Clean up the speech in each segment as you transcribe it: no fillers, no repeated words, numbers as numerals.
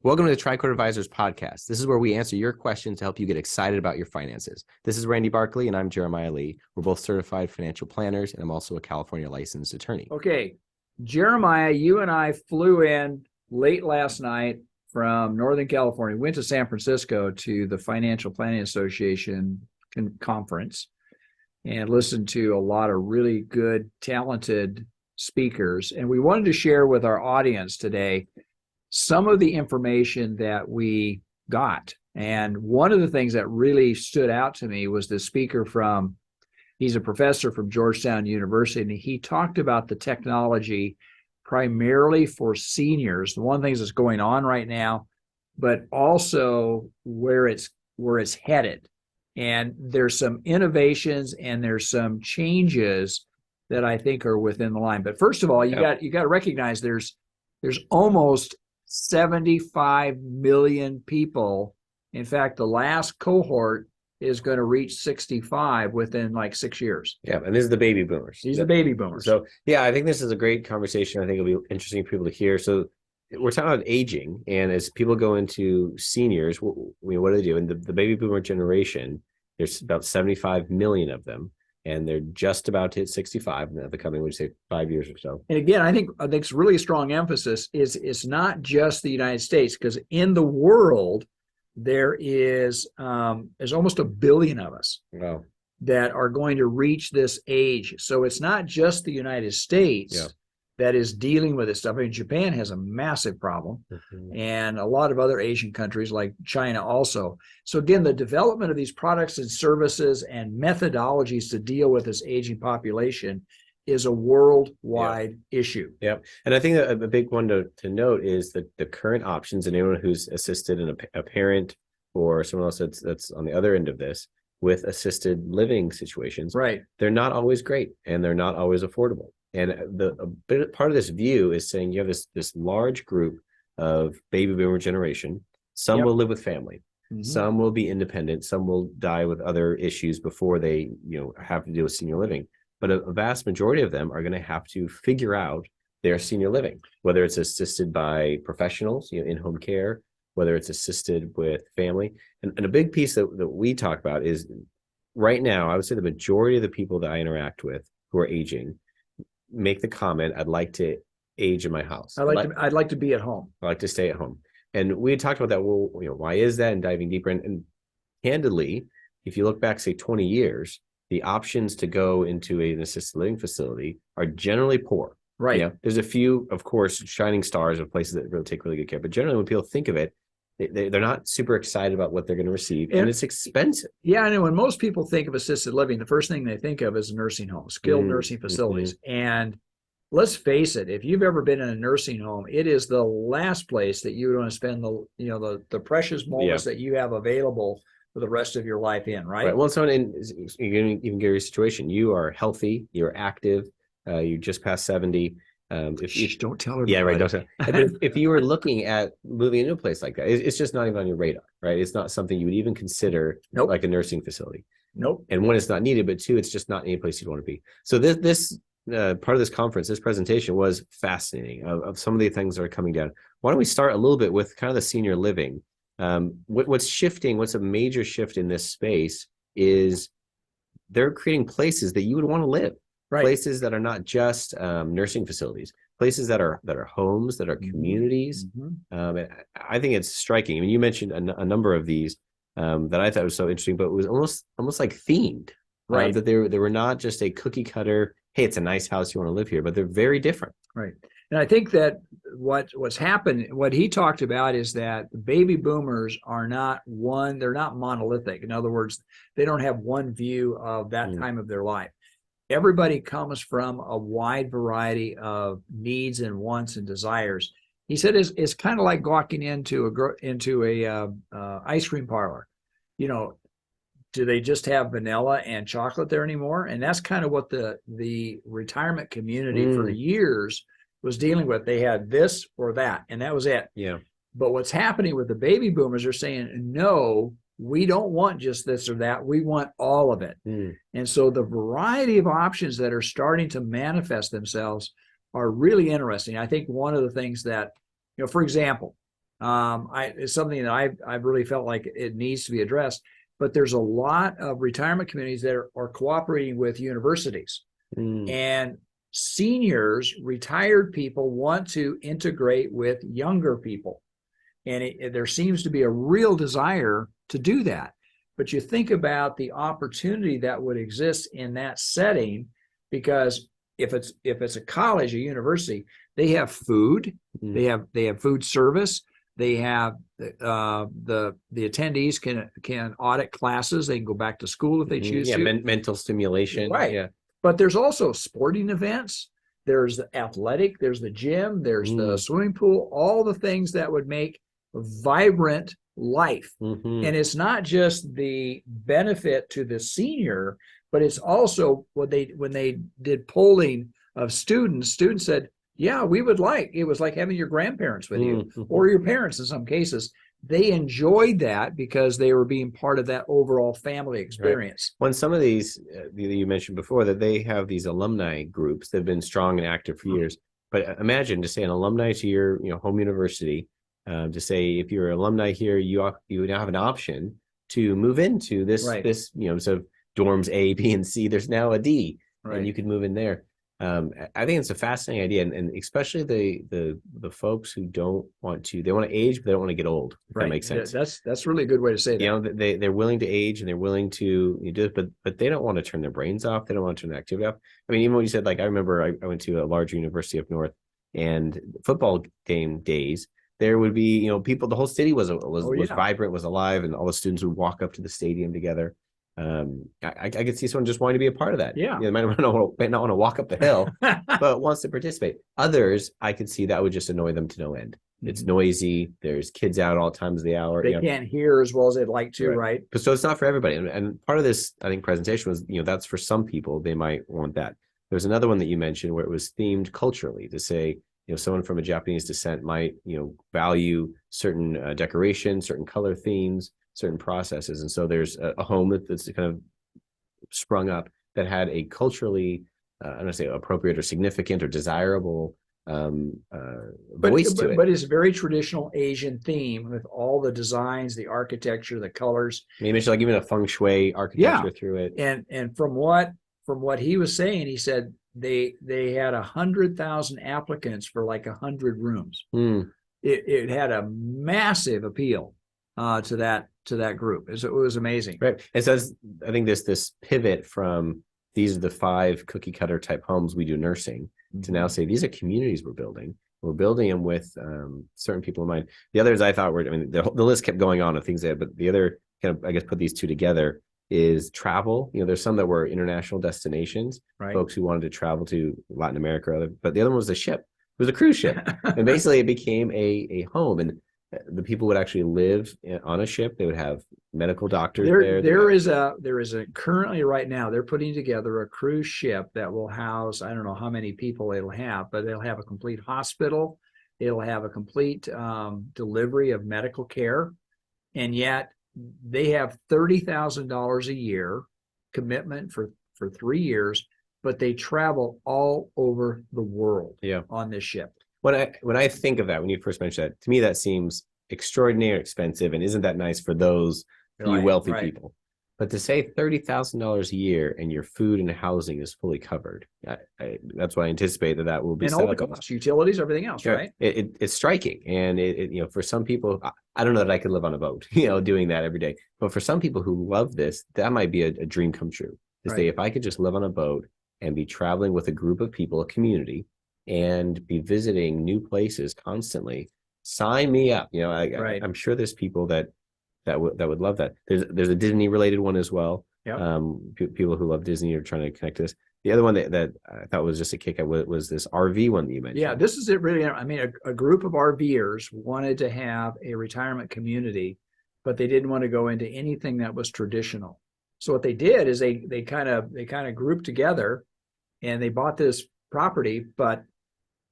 Welcome to the Tricord Advisors podcast. This is where we answer your questions to help you get excited about your finances. This is Randy Barkley, and I'm Jeremiah Lee. We're both certified financial planners, and I'm also a California licensed attorney. Okay, Jeremiah, you and I flew in late last night from Northern California, went to San Francisco to the Financial Planning Association conference and listened to a lot of really good, talented speakers. And we wanted to share with our audience today some of the information that we got. And one of the things that really stood out to me was the speaker he's a professor from Georgetown University, and he talked about the technology primarily for seniors, the one thing that's going on right now, but also where it's headed. And there's some innovations and there's some changes that I think are within the line. But first of all, you got to recognize there's almost 75 million people. In fact, the last cohort is going to reach 65 within like 6 years. Yeah, and this is the baby boomers. These are baby boomers. So, yeah, I think this is a great conversation. I think it'll be interesting for people to hear. So, we're talking about aging, and as people go into seniors, what do they do? And the baby boomer generation, there's about 75 million of them, and they're just about to hit 65 in the coming, would you say, 5 years or so. And again, I think it's really a strong emphasis is it's not just the United States, because in the world, there's almost 1 billion of us that are going to reach this age. So it's not just the United States that is dealing with this stuff. I mean, Japan has a massive problem, and a lot of other Asian countries like China also. So again, the development of these products and services and methodologies to deal with this aging population is a worldwide issue. Yeah. And I think that a big one to note is that the current options, and anyone who's assisted in a parent or someone else that's on the other end of this with assisted living situations, right? They're not always great, and they're not always affordable. And part of this view is saying you have this large group of baby boomer generation. Some will live with family. Some will be independent. Some will die with other issues before they have to deal with senior living. But a vast majority of them are going to have to figure out their senior living, whether it's assisted by professionals, in-home care, whether it's assisted with family. And a big piece that we talk about is right now, I would say the majority of the people that I interact with who are aging make the comment, I'd like to age in my house. I'd like to be at home. I like to stay at home. And we had talked about that. Well, why is that? And diving deeper. And candidly, if you look back, say 20 years, the options to go into an assisted living facility are generally poor. Right. There's a few, of course, shining stars of places that really take really good care. But generally, when people think of it, they're not super excited about what they're going to receive, and it's expensive. Yeah, I know. When most people think of assisted living, the first thing they think of is nursing homes, skilled nursing facilities. And let's face it, if you've ever been in a nursing home, it is the last place that you would want to spend the precious moments that you have available for the rest of your life in, right? Well, so you can even get your situation. You are healthy, you're active, you just passed 70. Don't tell her. Yeah, right. Don't tell. If you were looking at moving into a place like that, it's just not even on your radar, right? It's not something you would even consider like a nursing facility. Nope. And one, it's not needed, but two, it's just not any place you'd want to be. So this part of this conference, this presentation was fascinating of some of the things that are coming down. Why don't we start a little bit with kind of the senior living? What's shifting, what's a major shift in this space is they're creating places that you would want to live. Right. Places that are not just nursing facilities, places that are homes, that are communities. I think it's striking. I mean, you mentioned a number of these that I thought was so interesting, but it was almost like themed, right? That they were not just a cookie cutter. Hey, it's a nice house, you want to live here, but they're very different. Right. And I think that what's happened, what he talked about is that baby boomers are they're not monolithic. In other words, they don't have one view of that time of their life. Everybody comes from a wide variety of needs and wants and desires. He said it's kind of like walking into a ice cream parlor. Do they just have vanilla and chocolate there anymore? And that's kind of what the retirement community for years was dealing with. They had this or that, and that was it. Yeah. But what's happening with the baby boomers are saying, no, we don't want just this or that. We want all of it. And so the variety of options that are starting to manifest themselves are really interesting. I think one of the things that, for example, It's something that I've really felt like it needs to be addressed. But there's a lot of retirement communities that are cooperating with universities, and seniors, retired people want to integrate with younger people, and there seems to be a real desire to do that. But you think about the opportunity that would exist in that setting, because if it's a college, a university, they have food, they have food service. They have the attendees can audit classes. They can go back to school if they choose to. Mental stimulation. Right. Yeah. But there's also sporting events. There's the athletic. There's the gym. There's the swimming pool. All the things that would make a vibrant life. And it's not just the benefit to the senior, but it's also when they did polling of students said, yeah, we would like, it was like having your grandparents with you or your parents in some cases. They enjoyed that because they were being part of that overall family experience. Right. When some of these you mentioned before, that they have these alumni groups that have been strong and active for years. But imagine, to say, an alumni to your home university, to say, if you're an alumni here, you now have an option to move into this so dorms A, B, and C. There's now a D, and you could move in there. I think it's a fascinating idea, and especially the folks who don't want to, they want to age, but they don't want to get old. If that makes sense. That's really a good way to say that. They're willing to age and they're willing to do it, but they don't want to turn their brains off. They don't want to turn their activity off. I mean, even when you said, like, I remember I went to a large university up north, and football game days, there would be people. The whole city was vibrant, was alive, and all the students would walk up to the stadium together. I could see someone just wanting to be a part of that. They might not want to walk up the hill, but wants to participate. Others, I could see that would just annoy them to no end. It's noisy. There's kids out all times of the hour. They can't hear as well as they'd like to, right? But so it's not for everybody. And part of this, I think, presentation was, that's for some people. They might want that. There's another one that you mentioned where it was themed culturally, to say, someone from a Japanese descent might, value certain decoration, certain color themes, certain processes. And so there's a home that's kind of sprung up that had a culturally, I'm going to say, appropriate or significant or desirable voice to it. But it's a very traditional Asian theme with all the designs, the architecture, the colors. You mentioned, like, even a feng shui architecture through it. And from what he was saying, he said they had 100,000 applicants for like 100 rooms. It had a massive appeal to that group. It was amazing. Right. And so I think this pivot from these are the 5 cookie cutter type homes we do nursing to now say these are communities we're building. We're building them with certain people in mind. The others I thought were, the list kept going on of things there, but the other kind of, I guess, put these two together is travel. There's some that were international destinations, folks who wanted to travel to Latin America, but the other one was a ship. It was a cruise ship. And basically it became a home, and the people would actually live on a ship. They would have medical doctors there. There is a currently right now, they're putting together a cruise ship that will house, I don't know how many people it'll have, but they'll have a complete hospital. It'll have a complete delivery of medical care. And yet they have $30,000 a year commitment for 3 years, but they travel all over the world on this ship. When I think of that, when you first mentioned that, to me that seems extraordinarily expensive, and isn't that nice for those few wealthy people? But to say $30,000 a year and your food and housing is fully covered, that's why I anticipate that will be and all the costs, utilities, everything else, right? It's striking, and it for some people, I don't know that I could live on a boat, doing that every day. But for some people who love this, that might be a dream come true. To say, if I could just live on a boat and be traveling with a group of people, a community, and be visiting new places constantly, sign me up. I'm sure there's people that would love that. There's a Disney related one as well. People who love Disney are trying to connect to this. The other one that I thought was just a kick out was this RV one that you mentioned. Yeah, this is it really. I mean, a group of RVers wanted to have a retirement community, but they didn't want to go into anything that was traditional. So what they did is they kind of grouped together, and they bought this property, but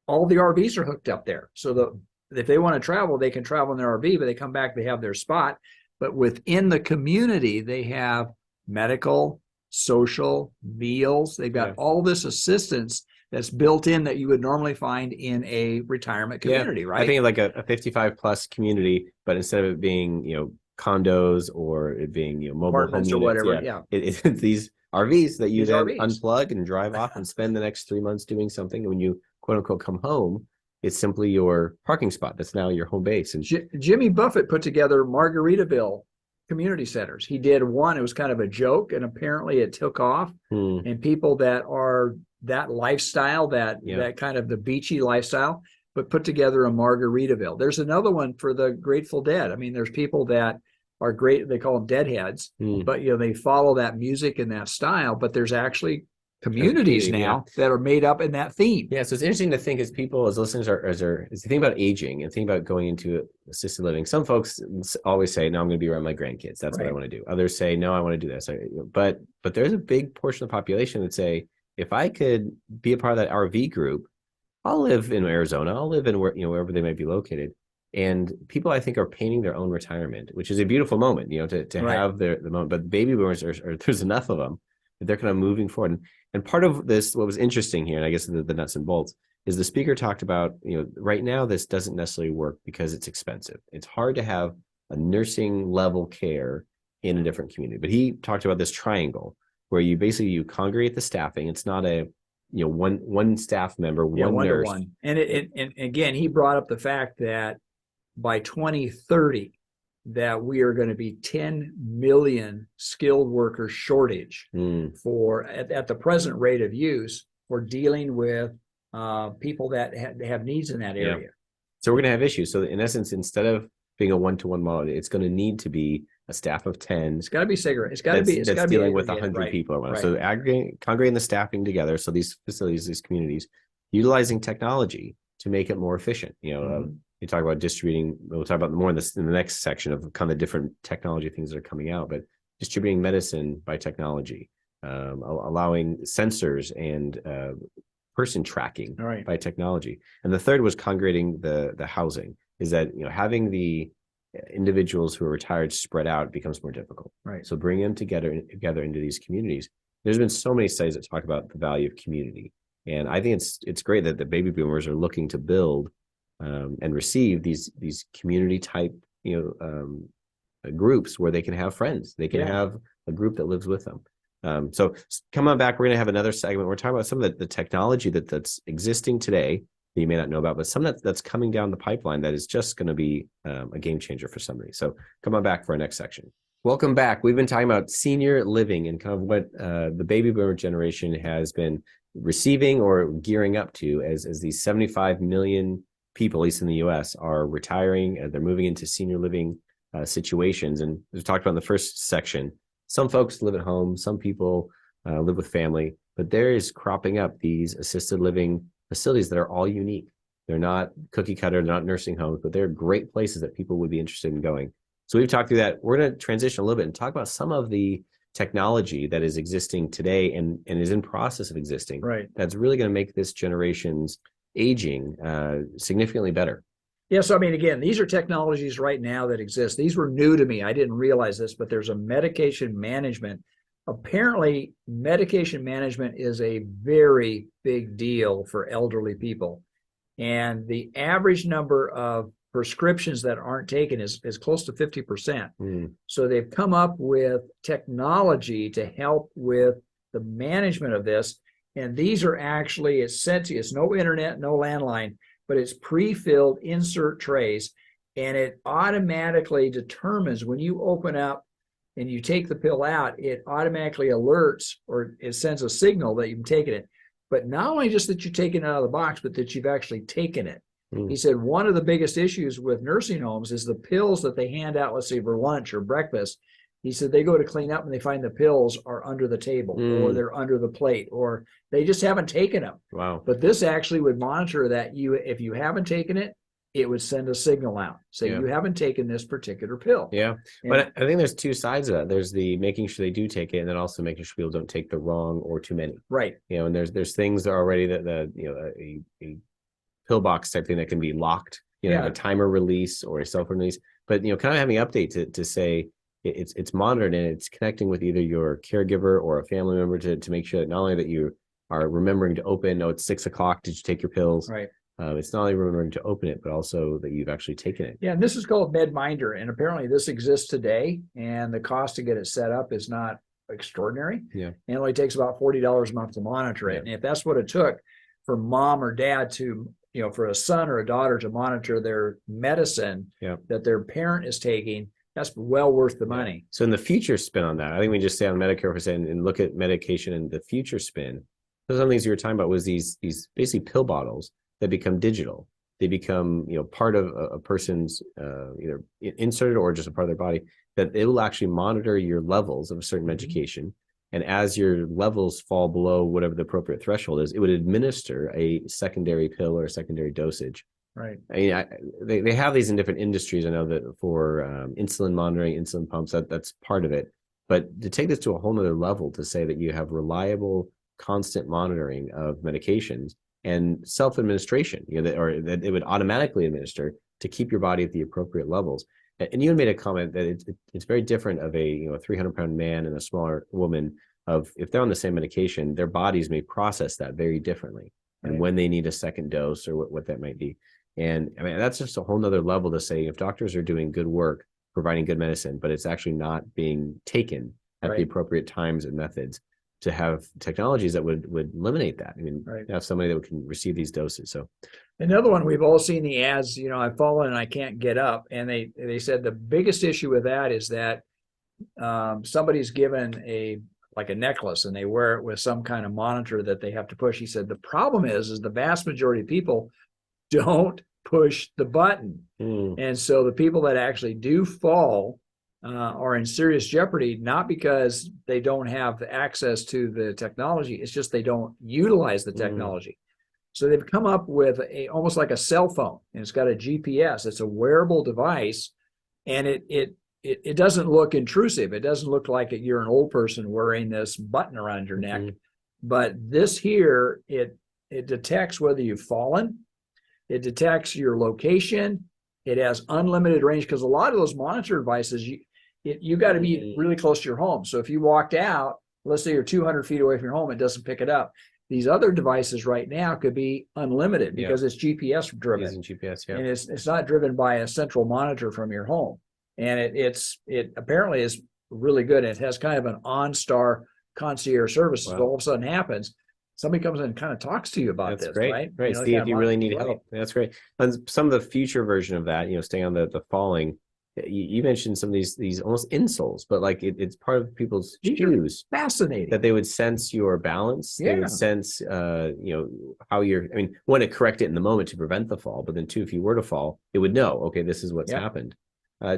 all the RVs are hooked up there. So if they want to travel, they can travel in their RV, but they come back, they have their spot. But within the community, they have medical, social, meals. They've got all this assistance that's built in that you would normally find in a retirement community, right? I think like a 55 plus community, but instead of it being, condos or it being, mobile home Apartments or units, whatever. Yeah. it's these RVs that you These then RVs. unplug and drive off and spend the next 3 months doing something. And when you quote unquote come home, it's simply your parking spot. That's now your home base. And Jimmy Buffett put together Margaritaville community centers. He did one. It was kind of a joke, and apparently it took off. And people that are that lifestyle, that kind of the beachy lifestyle, but put together a Margaritaville. There's another one for the Grateful Dead. I mean, there's people that are great. They call them deadheads, but they follow that music and that style. But there's actually communities now that are made up in that theme. Yeah, so it's interesting to think as people, as listeners, as you think about aging and think about going into assisted living. Some folks always say, "No, I'm going to be around my grandkids. That's what I want to do." Others say, "No, I want to do this." But there's a big portion of the population that say, "If I could be a part of that RV group, I'll live in Arizona. I'll live in wherever they might be located." And people, I think, are painting their own retirement, which is a beautiful moment, to have the moment. But baby boomers there's enough of them that they're kind of moving forward. And part of this, what was interesting here, and I guess the nuts and bolts, is the speaker talked about, right now this doesn't necessarily work because it's expensive. It's hard to have a nursing level care in a different community. But he talked about this triangle where you congregate the staffing. It's not a one staff member, one nurse. And and again, he brought up the fact that by 2030, that we are going to be 10 million skilled worker shortage for at the present rate of use for dealing with people that have needs in that area. So we're going to have issues. So in essence, instead of being a one-to-one model, it's going to need to be a staff of 10. It's got to be cigarette. It's got to be dealing with 100 people. Right. So congregating the staffing together. So these facilities, these communities, utilizing technology to make it more efficient. You talk about distributing. We'll talk about more in the next section of kind of different technology things that are coming out. But distributing medicine by technology, allowing sensors and person tracking by technology. And the third was congregating the housing. Is that having the individuals who are retired spread out becomes more difficult. Right. So bring them together into these communities. There's been so many studies that talk about the value of community, and I think it's great that the baby boomers are looking to build and receive these community type groups where they can have friends. They can have a group that lives with them. So come on back. We're going to have another segment. We're talking about some of the technology that's existing today that you may not know about, but some that's coming down the pipeline that is just going to be a game changer for somebody. So come on back for our next section. Welcome back. We've been talking about senior living and kind of what the baby boomer generation has been receiving or gearing up to as these 75 million people, at least in the U.S., are retiring and they're moving into senior living situations. And we've talked about in the first section, some folks live at home, some people live with family, but there is cropping up these assisted living facilities that are all unique. They're not cookie cutter, they're not nursing homes, but they're great places that people would be interested in going. So we've talked through that. We're going to transition a little bit and talk about some of the technology that is existing today and is in process of existing. Right. That's really going to make this generation's aging significantly better. Yeah, so I mean, again, these are technologies right now that exist. These were new to me. I didn't realize this, but there's a medication management. Apparently, medication management is a very big deal for elderly people. And the average number of prescriptions that aren't taken is close to 50%. So they've come up with technology to help with the management of this. And these are actually, it's sent to you. It's no internet, no landline, but it's pre-filled insert trays. And it automatically determines when you open up and you take the pill out, it automatically alerts or it sends a signal that you've taken it. But not only just that you're taking it out of the box, but that you've actually taken it. He said one of the biggest issues with nursing homes is the pills that they hand out, let's say for lunch or breakfast. He said they go to clean up and they find the pills are under the table or they're under the plate or they just haven't taken them. Wow. But this actually would monitor that if you haven't taken it, it would send a signal out. Say you haven't taken this particular pill. Yeah. But I think there's two sides of that. There's the making sure they do take it and then also making sure people don't take the wrong or too many. Right. And there's things that are already that a pillbox type thing that can be locked, a timer release or a cell phone release, but kind of having an update to say it's monitored and it's connecting with either your caregiver or a family member to make sure that not only that are remembering to open. Oh, it's 6 o'clock. Did you take your pills? Right. It's not only remembering to open it, but also that you've actually taken it. Yeah, and this is called MedMinder, and apparently this exists today, and the cost to get it set up is not extraordinary. Yeah. And it only takes about $40 a month to monitor it. Yeah. And if that's what it took for mom or dad to, for a son or a daughter to monitor their medicine that their parent is taking, that's well worth the money. So in the future spin on that, I think we just stay on Medicare for a second and look at medication and the future spin. Some of the things you were talking about was these basically pill bottles that become digital. They become, part of a person's either inserted or just a part of their body, that it will actually monitor your levels of a certain medication. And as your levels fall below whatever the appropriate threshold is, it would administer a secondary pill or a secondary dosage. Right. I mean, they have these in different industries. I know that for insulin monitoring, insulin pumps, that's part of it. But to take this to a whole nother level, to say that you have reliable, constant monitoring of medications and self-administration, that it would automatically administer to keep your body at the appropriate levels. And you had made a comment that it's very different of a 300-pound man and a smaller woman. Of if they're on the same medication, their bodies may process that very differently, and when they need a second dose or what that might be. And I mean, that's just a whole nother level to say, if doctors are doing good work, providing good medicine, but it's actually not being taken at the appropriate times and methods, to have technologies that would eliminate that. I mean, have somebody that can receive these doses. So another one, we've all seen the ads, I've fallen and I can't get up. And they said the biggest issue with that is that somebody's given a necklace and they wear it with some kind of monitor that they have to push. He said the problem is the vast majority of people don't push the button. And so the people that actually do fall are in serious jeopardy, not because they don't have access to the technology. It's just they don't utilize the technology. So they've come up with almost like a cell phone, and it's got a GPS. It's a wearable device, and it doesn't look intrusive. It doesn't look like you're an old person wearing this button around your neck. But this here, it detects whether you've fallen. It detects your location. It has unlimited range, because a lot of those monitor devices, you got to be really close to your home. So if you walked out, let's say you're 200 feet away from your home, it doesn't pick it up. These other devices right now could be unlimited because it's GPS driven. Using GPS, and it's not driven by a central monitor from your home. And it apparently is really good. It has kind of an OnStar concierge service. So all of a sudden happens, somebody comes in and kind of talks to you about this, great. right? Right. See if you really need help. That's great. And some of the future version of that, staying on the falling, you mentioned some of these almost insoles, but like it's part of people's shoes. Fascinating. That they would sense your balance. They would sense, how you're, I mean, one, to correct it in the moment to prevent the fall, but then two, if you were to fall, it would know, okay, this is what's happened.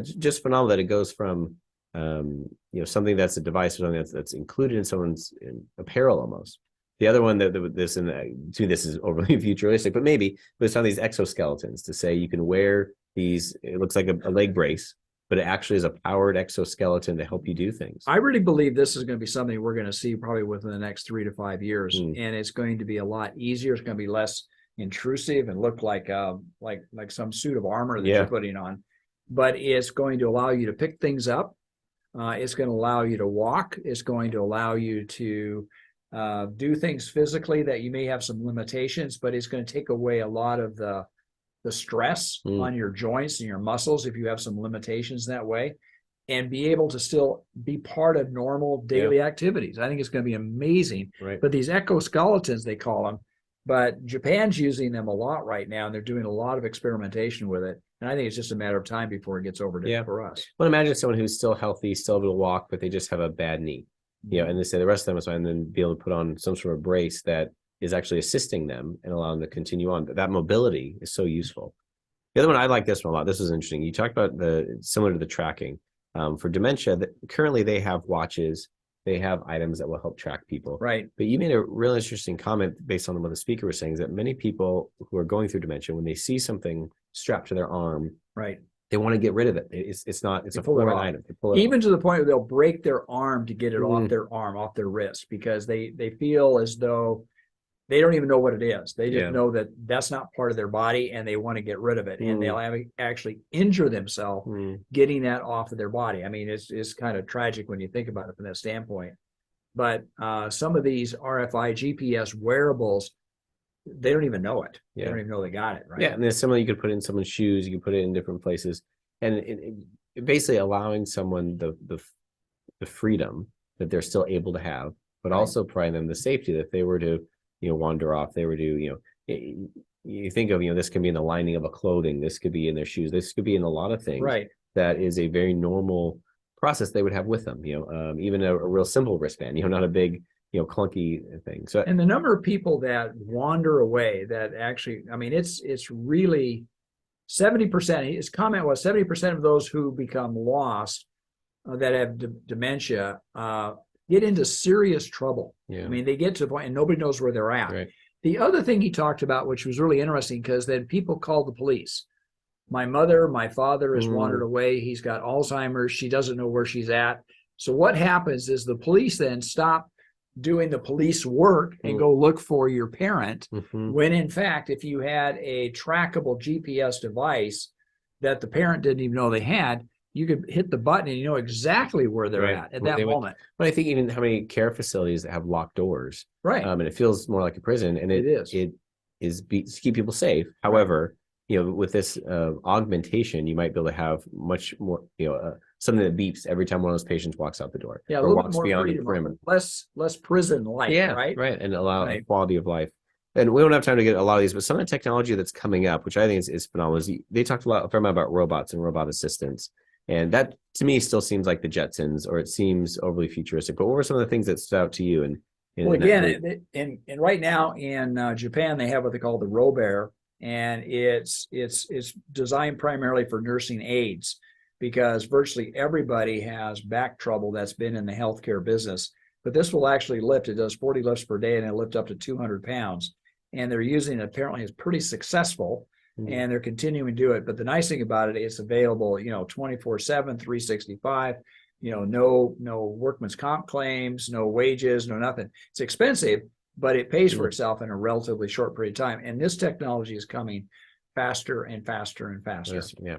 Just phenomenal that it goes from, something that's a device or something that's included in someone's apparel almost. The other one to me, this is overly futuristic, but maybe it's on these exoskeletons to say you can wear these, it looks like a leg brace, but it actually is a powered exoskeleton to help you do things. I really believe this is going to be something we're going to see probably within the next 3 to 5 years. And it's going to be a lot easier. It's going to be less intrusive and look like some suit of armor that you're putting on, but it's going to allow you to pick things up. It's going to allow you to walk. It's going to allow you to do things physically that you may have some limitations, but it's going to take away a lot of the stress on your joints and your muscles if you have some limitations that way, and be able to still be part of normal daily activities. I think it's going to be amazing. Right. But these exoskeletons, they call them, but Japan's using them a lot right now, and they're doing a lot of experimentation with it. And I think it's just a matter of time before it gets over to for us. Well, imagine someone who's still healthy, still able to walk, but they just have a bad knee. And they say the rest of them is fine, and then be able to put on some sort of brace that is actually assisting them and allowing them to continue on. That mobility is so useful. The other one, I like this one a lot. This is interesting. You talked about similar to the tracking for dementia. That currently they have watches, they have items that will help track people. Right. But you made a real interesting comment based on what the speaker was saying, is that many people who are going through dementia, when they see something strapped to their arm, they want to get rid of it. It's a foreign item. Even to the point where they'll break their arm to get it off their arm, off their wrist, because they feel as though they don't even know what it is. They just know that that's not part of their body, and they want to get rid of it. And they'll actually injure themselves getting that off of their body. I mean, it's kind of tragic when you think about it from that standpoint. But some of these RFI GPS wearables, they don't even know it. They Yeah. don't even know they got it, right? Yeah, and there's similar. You could put it in someone's shoes. You can put it in different places, and it basically allowing someone the freedom that they're still able to have, but Right. also providing them the safety that if they were to, wander off, they were to, you think of, this can be in the lining of a clothing, this could be in their shoes, this could be in a lot of things. Right. That is a very normal process they would have with them. Even a real simple wristband. Not a big, clunky thing. So And the number of people that wander away that actually, I mean, it's really 70%. His comment was 70% of those who become lost that have dementia get into serious trouble. yeah, I mean, they get to the point and nobody knows where they're at. right. The other thing he talked about, which was really interesting, because then people called the police. My father has wandered away. He's got Alzheimer's. She doesn't know where she's at. So what happens is the police then stop doing the police work and go look for your parent. Mhm. When in fact, if you had a trackable GPS device that the parent didn't even know they had, you could hit the button and you know exactly where they're Right. at Well, that moment. But I think even how many care facilities that have locked doors, Right. and it feels more like a prison, and It is. it is to keep people safe. However, with this augmentation, you might be able to have much more, something that beeps every time one of those patients walks out the door, Yeah, a or little bit walks more beyond the freedom, perimeter. less prison like, Yeah, right? and allow Right. quality of life. And we don't have time to get a lot of these, but some of the technology that's coming up, which I think is phenomenal, is they talked a fair amount about robots and robot assistants. And that to me still seems like the Jetsons, or it seems overly futuristic. But what were some of the things that stood out to you? Well, again, and right now in Japan, they have what they call the Robert, and it's designed primarily for nursing aides, because virtually everybody has back trouble that's been in the healthcare business. But this will actually lift. It does 40 lifts per day, and it lift up to 200 pounds. And they're using it, apparently it's pretty successful, and they're continuing to do it. But the nice thing about it, it's available, 24/7, 365. No workman's comp claims, no wages, no nothing. It's expensive, but it pays for itself in a relatively short period of time. And this technology is coming faster and faster and faster. Yeah.